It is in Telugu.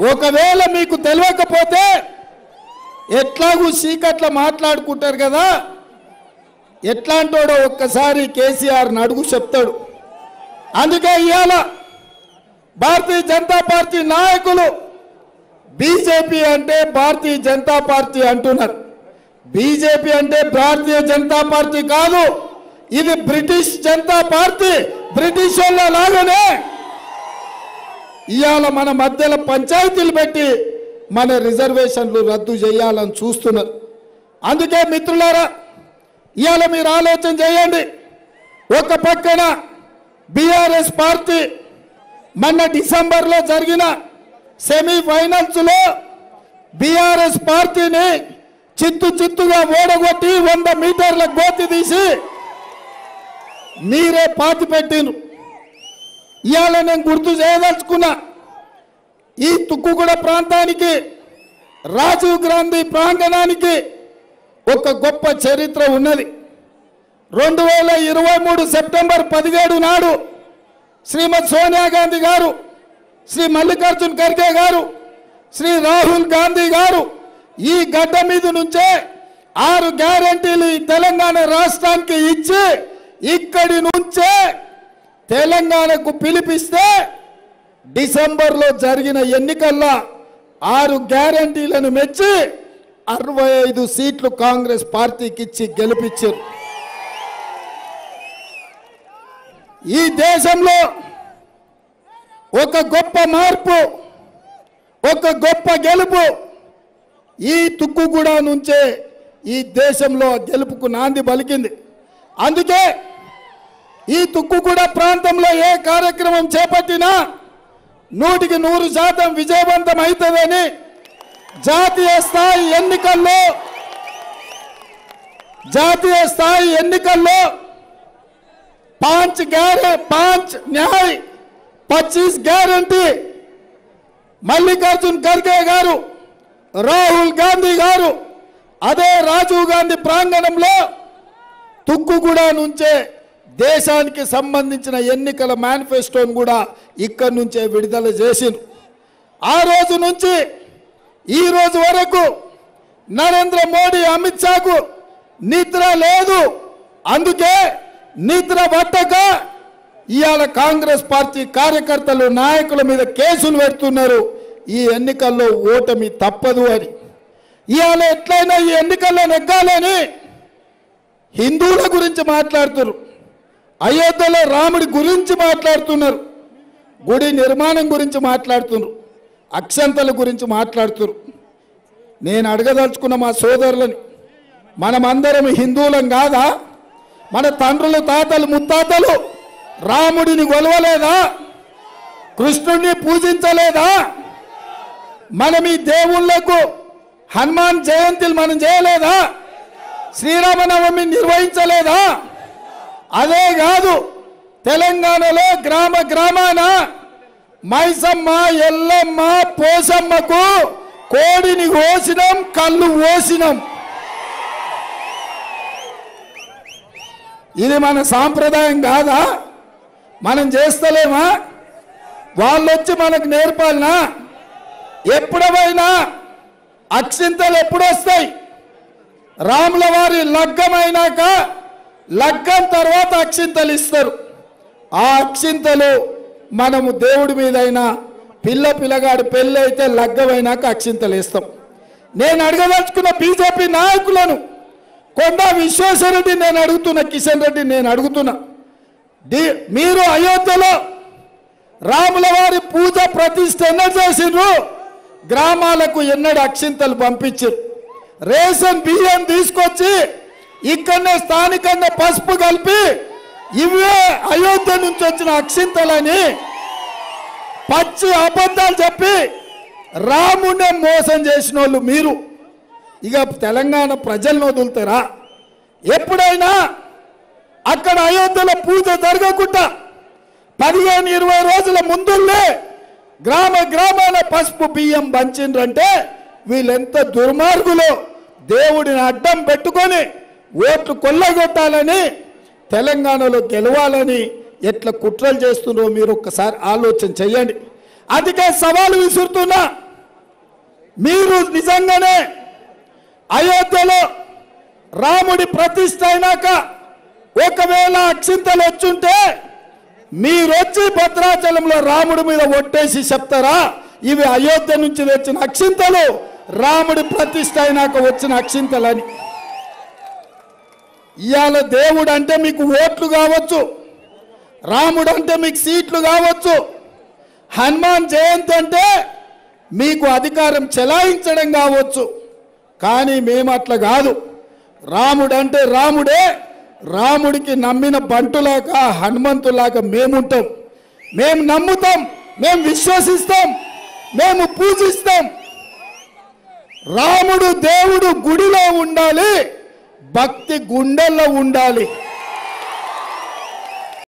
ఒకవేళ మీకు తెలియకపోతే ఎట్లాగూ చీకట్ల మాట్లాడుకుంటారు కదా, ఎట్లాంటోడో ఒక్కసారి కేసీఆర్ అడుగు చెప్తాడు. అందుకే ఇవాళ భారతీయ జనతా పార్టీ నాయకులు బీజేపీ అంటే భారతీయ జనతా పార్టీ అంటున్నారు. బీజేపీ అంటే భారతీయ జనతా పార్టీ కాదు, ఇది బ్రిటిష్ జనతా పార్టీ. బ్రిటిష్ వాళ్ళ లాగానే ఇవాళ మన మధ్యలో పంచాయతీలు పెట్టి మన రిజర్వేషన్లు రద్దు చేయాలని చూస్తున్నారు. అందుకే మిత్రులారా, ఇవాళ మీరు ఆలోచన చేయండి. ఒక పక్కన బీఆర్ఎస్ పార్టీ మొన్న డిసెంబర్లో జరిగిన సెమీఫైనల్స్లో బీఆర్ఎస్ పార్టీని చిత్తుగా ఓడగొట్టి 100 మీటర్ల గోతి తీసి మీరే పాతి పెట్టిను. ఇవాళ నేను గుర్తు చేయదలుచుకున్నా, ఈ తుక్కుగూడ ప్రాంతానికి రాజీవ్ గాంధీ ప్రాంగణానికి ఒక గొప్ప చరిత్ర ఉన్నది. 2023 సెప్టెంబర్ 17 నాడు శ్రీమతి సోనియా గాంధీ గారు, శ్రీ మల్లికార్జున్ ఖర్గే గారు, శ్రీ రాహుల్ గాంధీ గారు ఈ గడ్డ మీద నుంచే 6 గ్యారెంటీలు ఈ తెలంగాణ రాష్ట్రానికి ఇచ్చి ఇక్కడి నుంచే తెలంగాణకు పిలిపిస్తే డిసెంబర్లో జరిగిన ఎన్నికల్లో 6 గ్యారెంటీలను మెచ్చి 65 సీట్లు కాంగ్రెస్ పార్టీకి ఇచ్చి గెలిపించారు. ఈ దేశంలో ఒక గొప్ప మార్పు, ఒక గొప్ప గెలుపు ఈ తుక్కుగూడ నుంచే ఈ దేశంలో గెలుపుకు నాంది పలికింది. అందుకే ఈ తుక్కుగూడ ప్రాంతంలో ఏ కార్యక్రమం చేపట్టినా 100% విజయవంతం అవుతుందని జాతీయ స్థాయి ఎన్నికల్లో 5 న్యాయ్ 25 గ్యారంటీ మల్లికార్జున్ ఖర్గే గారు, రాహుల్ గాంధీ గారు అదే రాజీవ్ గాంధీ ప్రాంగణంలో తుక్కుగూడ నుంచే దేశానికి సంబంధించిన ఎన్నికల మేనిఫెస్టోను కూడా ఇక్కడి నుంచే విడుదల చేసింది. ఆ రోజు నుంచి ఈ రోజు వరకు నరేంద్ర మోడీ, అమిత్ షాకు నిద్ర లేదు. అందుకే నిద్ర పట్టక ఇవాళ కాంగ్రెస్ పార్టీ కార్యకర్తలు, నాయకుల మీద కేసులు పెడుతున్నారు. ఈ ఎన్నికల్లో ఓటమి తప్పదు అని. ఇవాళ ఎట్లయినా ఈ ఎన్నికల్లో నెగ్గాలని హిందువుల గురించి మాట్లాడుతున్నారు, అయోధ్యలో రాముడి గురించి మాట్లాడుతున్నారు, గుడి నిర్మాణం గురించి మాట్లాడుతున్నారు, అక్షంతల గురించి మాట్లాడుతున్నారు. నేను అడగదలుచుకున్న మా సోదరులని, మనమందరం హిందువులం కాదా? మన తండ్రులు, తాతలు, ముత్తాతలు రాముడిని కొలవలేదా? కృష్ణుడిని పూజించలేదా? మనం ఈ దేవుళ్లకు హనుమాన్ జయంతిలు మనం చేయలేదా? శ్రీరామనవమి నిర్వహించలేదా? అదే కాదు, తెలంగాణలో గ్రామాన మైసమ్మ, ఎల్లమ్మ, పోసమ్మకు కోడిని కోసినాం, కళ్ళు కోసినాం. ఇది మన సాంప్రదాయం కాదా? మనం చేస్తలేమా? వాళ్ళు వచ్చి మనకు నేర్పాలనా? ఎప్పుడైనా అక్షింతలు ఎప్పుడు వస్తాయి? రాముల వారి లగ్గం అయినాక, లగ్గం తర్వాత అక్షింతలు ఇస్తారు. ఆ అక్షింతలు మనము దేవుడి మీదైనా, పిల్లగాడు పెళ్ళి అయితే లగ్గమైనాక అక్షింతలు ఇస్తాం. నేను అడగదలుచుకున్న బీజేపీ నాయకులను, కొండా విశ్వేశ్వరరెడ్డి నేను అడుగుతున్నా, కిషన్ రెడ్డి నేను అడుగుతున్నా, మీరు అయోధ్యలో రాముల వారి పూజ ప్రతిష్ఠ ఎన్నడు చేసిండ్రు? గ్రామాలకు ఎన్నడు అక్షింతలు పంపించారు? రేషన్ బియ్యం తీసుకొచ్చి ఇక్కడనే స్థానికంగా పసుపు కలిపి ఇవే అయోధ్య నుంచి వచ్చిన అక్షింతలని పచ్చి అబద్ధాలు చెప్పి రామునే మోసం చేసిన వాళ్ళు మీరు. ఇక తెలంగాణ ప్రజలను వదులుతారా? ఎప్పుడైనా అక్కడ అయోధ్యలో పూజ జరగకుండా 15-20 రోజుల ముందులే గ్రామాన పసుపు బియ్యం పంచిండ్రంటే వీళ్ళెంత దుర్మార్గులో. దేవుడిని అడ్డం పెట్టుకొని ఓట్లు కొల్లగొట్టాలని, తెలంగాణలో గెలవాలని ఎట్లా కుట్రలు చేస్తున్నారో మీరు ఒక్కసారి ఆలోచన చేయండి. అందుకే సవాలు విసురుతున్నా, మీరు నిజంగానే అయోధ్యలో రాముడి ప్రతిష్ఠ అయినాక ఒకవేళ అక్షింతలు వచ్చుంటే మీరొచ్చి భద్రాచలంలో రాముడి మీద ఒట్టేసి చెప్తారా ఇవి అయోధ్య నుంచి వచ్చిన అక్షింతలు, రాముడి ప్రతిష్ఠ అయినాక వచ్చిన అక్షింతలని? ఇవాళ దేవుడు అంటే మీకు ఓట్లు కావచ్చు, రాముడు అంటే మీకు సీట్లు కావచ్చు, హనుమాన్ జయంతి అంటే మీకు అధికారం చెలాయించడం కావచ్చు. కానీ మేము అట్లా కాదు. రాముడు అంటే రాముడే, రాముడికి నమ్మిన బంటులాగా హనుమంతులాగా మేముంటాం. మేము నమ్ముతాం, మేము విశ్వసిస్తాం, మేము పూజిస్తాం. రాముడు దేవుడు గుడిలో ఉండాలి, భక్తి గుండెల్లో ఉండాలి.